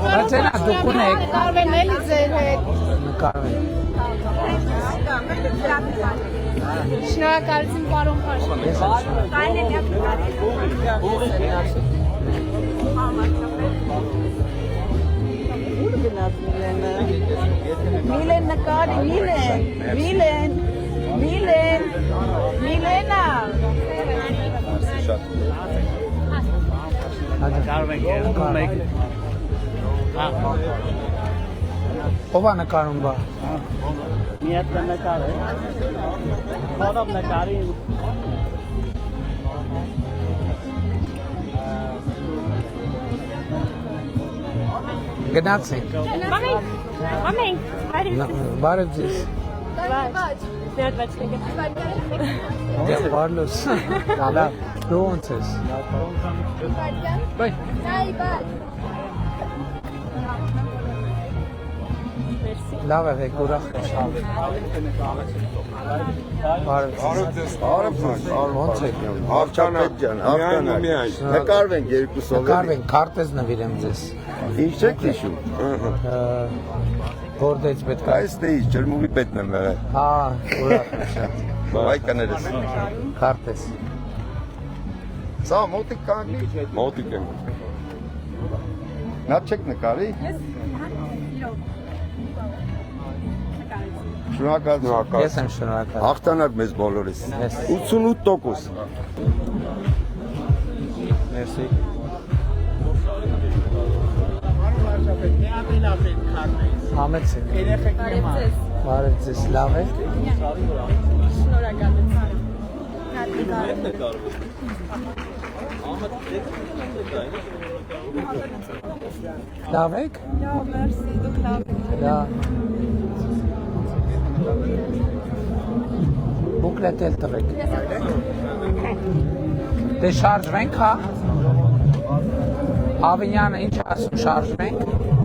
Բացենա դուք ունեք։ Կարվեն էլի ձեր հետ։ Կարվեն։ Շնորհակալություն պարոն Փաշինյան։ Միլեն նկարի, Միլենա։ Ով է նկարում բա։ Մի հատ նկար է։ Խորով նկարի Գնացինք։ Ամենք։ Բարև ձեզ։ Դե բարլոս։ Լավ։ Դու ոնց ես։ Բայ։ Լավ եք, ուրախ եմ։ Բարև ոնց եք։ Ավճանակ ջան, ավճանակ։ Նկարվենք երկուսով։ Նկարվենք, քարտեզ նվիրեմ ձեզ։ Ինչ եք հիշում։ Որտե՞ց պետք է։ Այս դե ինչ ջրմուղի պետն եմ եղել։ Հա, ուրախ եմ շատ։ Բայ կներես։ Քարտեզ։ Սա մոտիկ կանգնի։ Մոտիկ եմ։ Նա չեք նկարի։ Շնորհակալ։ Ես եմ շնորհակալ։ Հաղթանակ մեզ բոլորիս։ 88%։ Մերսի։ Համեցեք։ Բարև ձեզ, լավ եք։ Լավ եք։ Լավ։ Բուկլետ էլ տվեք։ Դե շարժվենք, հա։ Ավինյանը ինչ ասում, շարժվենք։